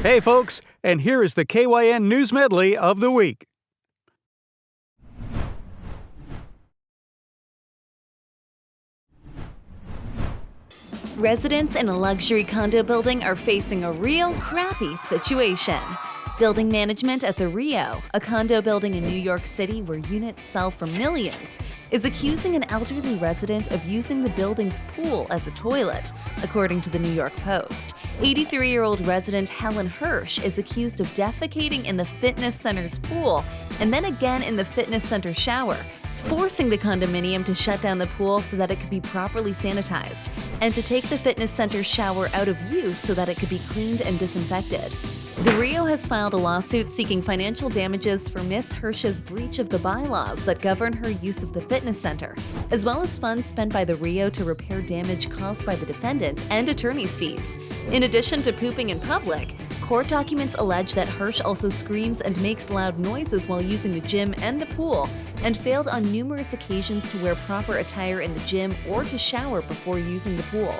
Hey folks, and here is the KYN News Medley of the week. Residents in a luxury condo building are facing a real crappy situation. Building management at the Rio, a condo building in New York City where units sell for millions, is accusing an elderly resident of using the building's pool as a toilet, according to the New York Post. 83-year-old resident Helen Hirsch is accused of defecating in the fitness center's pool and then again in the fitness center shower, forcing the condominium to shut down the pool so that it could be properly sanitized, and to take the fitness center shower out of use so that it could be cleaned and disinfected. The Rio has filed a lawsuit seeking financial damages for Ms. Hirsch's breach of the bylaws that govern her use of the fitness center, as well as funds spent by the Rio to repair damage caused by the defendant and attorney's fees. In addition to pooping in public, court documents allege that Hirsch also screams and makes loud noises while using the gym and the pool, and failed on numerous occasions to wear proper attire in the gym or to shower before using the pool.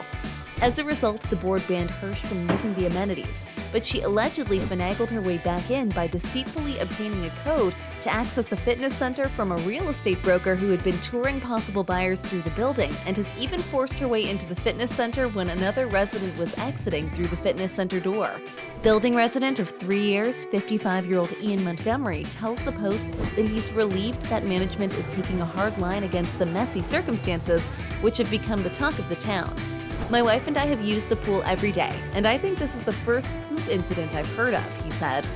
As a result, the board banned Hirsch from using the amenities, but she allegedly finagled her way back in by deceitfully obtaining a code to access the fitness center from a real estate broker who had been touring possible buyers through the building, and has even forced her way into the fitness center when another resident was exiting through the fitness center door. Building resident of 3 years, 55-year-old Ian Montgomery tells the Post that he's relieved that management is taking a hard line against the messy circumstances which have become the talk of the town. "My wife and I have used the pool every day, and I think this is the first poop incident I've heard of," he said.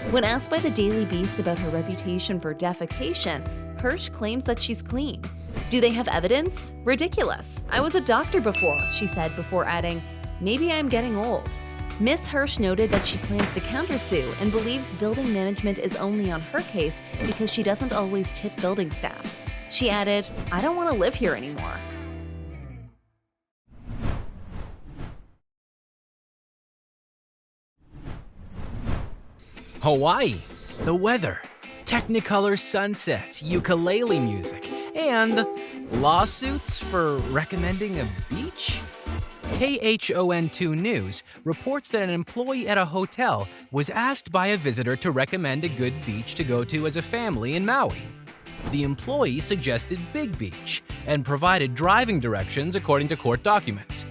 When asked by the Daily Beast about her reputation for defecation, Hirsch claims that she's clean. "Do they have evidence? Ridiculous. I was a doctor before," she said before adding, "Maybe I'm getting old." Ms. Hirsch noted that she plans to countersue and believes building management is only on her case because she doesn't always tip building staff. She added, "I don't want to live here anymore." Hawaii, the weather, Technicolor sunsets, ukulele music, and lawsuits for recommending a beach? KHON2 News reports that an employee at a hotel was asked by a visitor to recommend a good beach to go to as a family in Maui. The employee suggested Big Beach and provided driving directions according to court documents.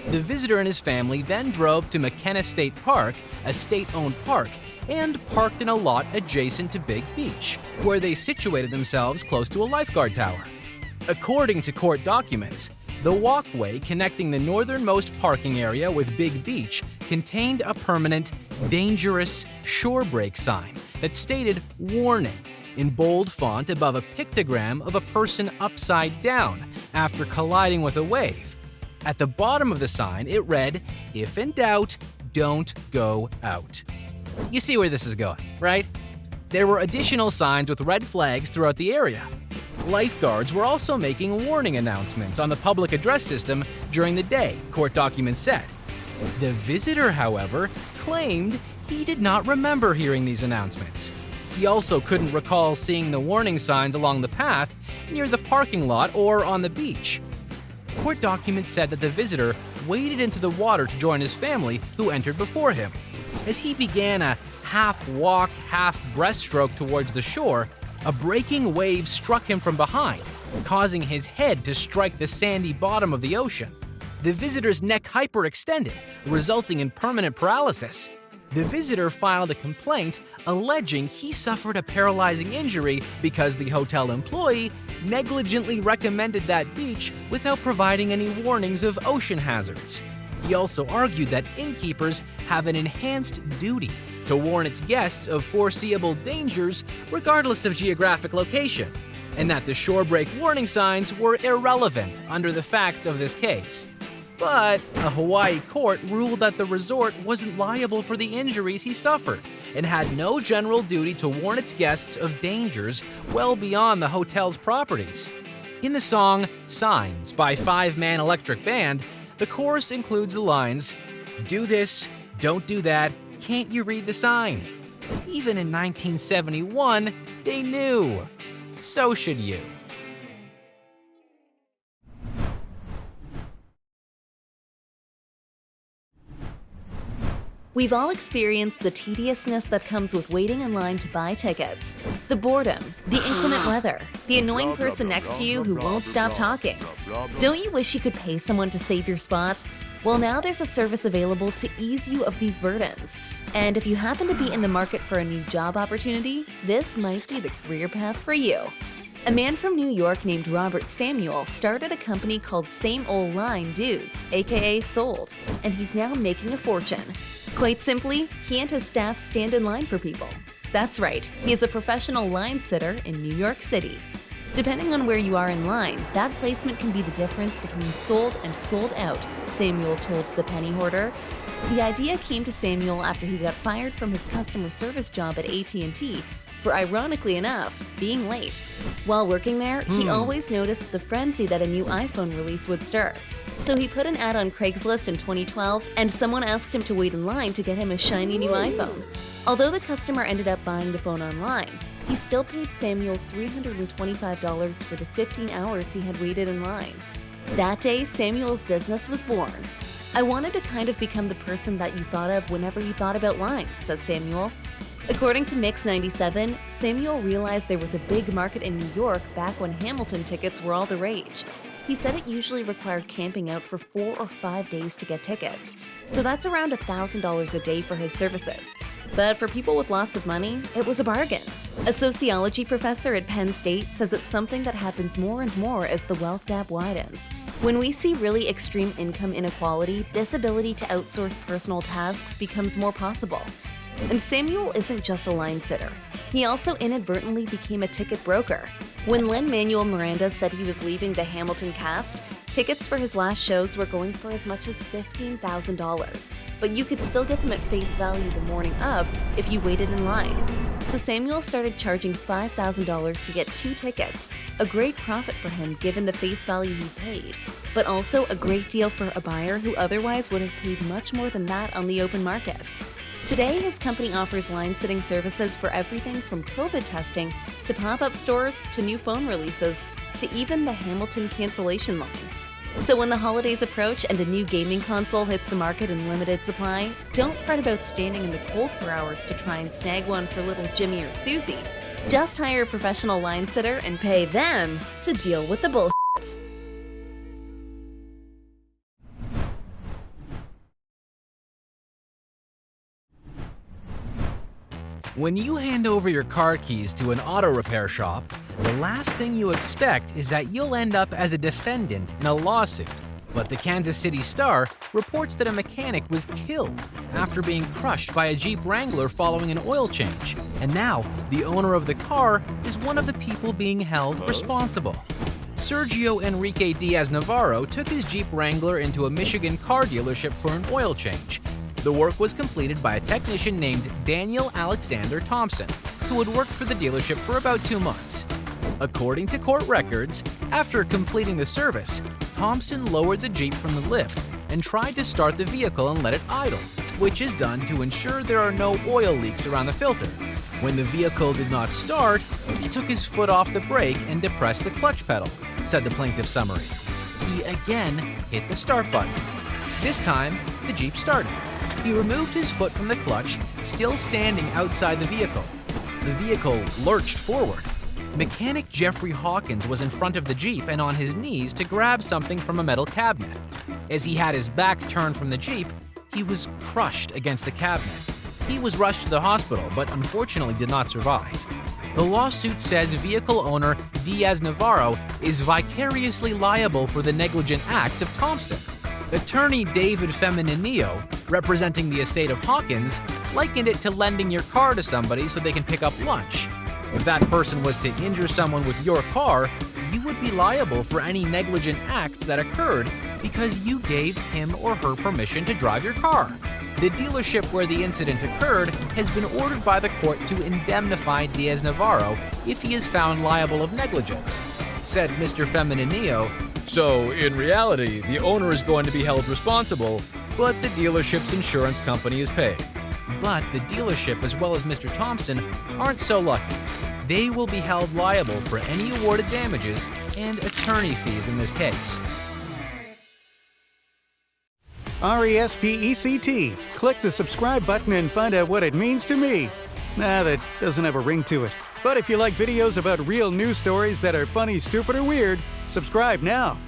The visitor and his family then drove to McKenna State Park, a state-owned park, and parked in a lot adjacent to Big Beach, where they situated themselves close to a lifeguard tower. According to court documents, the walkway connecting the northernmost parking area with Big Beach contained a permanent, dangerous shore break sign that stated "Warning" in bold font above a pictogram of a person upside down after colliding with a wave. At the bottom of the sign, it read, "If in doubt, don't go out." You see where this is going, right? There were additional signs with red flags throughout the area. Lifeguards were also making warning announcements on the public address system during the day, court documents said. The visitor, however, claimed he did not remember hearing these announcements. He also couldn't recall seeing the warning signs along the path, near the parking lot, or on the beach. Court documents said that the visitor waded into the water to join his family, who entered before him. As he began a half-walk, half-breaststroke towards the shore, a breaking wave struck him from behind, causing his head to strike the sandy bottom of the ocean. The visitor's neck hyperextended, resulting in permanent paralysis. The visitor filed a complaint alleging he suffered a paralyzing injury because the hotel employee negligently recommended that beach without providing any warnings of ocean hazards. He also argued that innkeepers have an enhanced duty to warn its guests of foreseeable dangers regardless of geographic location, and that the shore break warning signs were irrelevant under the facts of this case. But a Hawaii court ruled that the resort wasn't liable for the injuries he suffered and had no general duty to warn its guests of dangers well beyond the hotel's properties. In the song Signs by Five Man Electric Band, the chorus includes the lines, "Do this, don't do that, can't you read the sign?" Even in 1971, they knew. So should you. We've all experienced the tediousness that comes with waiting in line to buy tickets, the boredom, the inclement weather, the annoying person next to you who won't stop talking. Don't you wish you could pay someone to save your spot? Well, now there's a service available to ease you of these burdens. And if you happen to be in the market for a new job opportunity, this might be the career path for you. A man from New York named Robert Samuel started a company called Same Ol' Line Dudes, aka Sold, and he's now making a fortune. Quite simply, he and his staff stand in line for people. That's right, he is a professional line sitter in New York City. Depending on where you are in line, that placement can be the difference between sold and sold out, Samuel told the penny hoarder. The idea came to Samuel after he got fired from his customer service job at AT&T for, ironically enough, being late. While working there, he always noticed the frenzy that a new iPhone release would stir. So he put an ad on Craigslist in 2012, and someone asked him to wait in line to get him a shiny new iPhone. Although the customer ended up buying the phone online, he still paid Samuel $325 for the 15 hours he had waited in line. That day, Samuel's business was born. "I wanted to kind of become the person that you thought of whenever you thought about lines," says Samuel. According to Mix 97, Samuel realized there was a big market in New York back when Hamilton tickets were all the rage. He said it usually required camping out for 4 or 5 days to get tickets, so that's around $1,000 a day for his services. But for people with lots of money, it was a bargain. A sociology professor at Penn State says it's something that happens more and more as the wealth gap widens. When we see really extreme income inequality, this ability to outsource personal tasks becomes more possible. And Samuel isn't just a line sitter. He also inadvertently became a ticket broker. When Lin-Manuel Miranda said he was leaving the Hamilton cast, tickets for his last shows were going for as much as $15,000, but you could still get them at face value the morning of if you waited in line. So Samuel started charging $5,000 to get 2 tickets, a great profit for him given the face value he paid, but also a great deal for a buyer who otherwise would have paid much more than that on the open market. Today, his company offers line-sitting services for everything from COVID testing to pop-up stores to new phone releases to even the Hamilton cancellation line. So when the holidays approach and a new gaming console hits the market in limited supply, don't fret about standing in the cold for hours to try and snag one for little Jimmy or Susie. Just hire a professional line sitter and pay them to deal with the bullshit. When you hand over your car keys to an auto repair shop, the last thing you expect is that you'll end up as a defendant in a lawsuit. But the Kansas City Star reports that a mechanic was killed after being crushed by a Jeep Wrangler following an oil change. And now, the owner of the car is one of the people being held responsible. Sergio Enrique Diaz-Navarro took his Jeep Wrangler into a Michigan car dealership for an oil change. The work was completed by a technician named Daniel Alexander Thompson, who had worked for the dealership for about 2 months. According to court records, after completing the service, Thompson lowered the Jeep from the lift and tried to start the vehicle and let it idle, which is done to ensure there are no oil leaks around the filter. When the vehicle did not start, he took his foot off the brake and depressed the clutch pedal, said the plaintiff's summary. He again hit the start button. This time, the Jeep started. He removed his foot from the clutch, still standing outside the vehicle. The vehicle lurched forward. Mechanic Jeffrey Hawkins was in front of the Jeep and on his knees to grab something from a metal cabinet. As he had his back turned from the Jeep, he was crushed against the cabinet. He was rushed to the hospital, but unfortunately did not survive. The lawsuit says vehicle owner Diaz-Navarro is vicariously liable for the negligent acts of Thompson. Attorney David Femininio, representing the estate of Hawkins, likened it to lending your car to somebody so they can pick up lunch. If that person was to injure someone with your car, you would be liable for any negligent acts that occurred because you gave him or her permission to drive your car. The dealership where the incident occurred has been ordered by the court to indemnify Diaz-Navarro if he is found liable of negligence. Said Mr. Femininio, "So, in reality, the owner is going to be held responsible, but the dealership's insurance company is paid." But the dealership, as well as Mr. Thompson, aren't so lucky. They will be held liable for any awarded damages and attorney fees in this case. RESPECT. Click the subscribe button and find out what it means to me. Nah, that doesn't have a ring to it. But if you like videos about real news stories that are funny, stupid, or weird, subscribe now.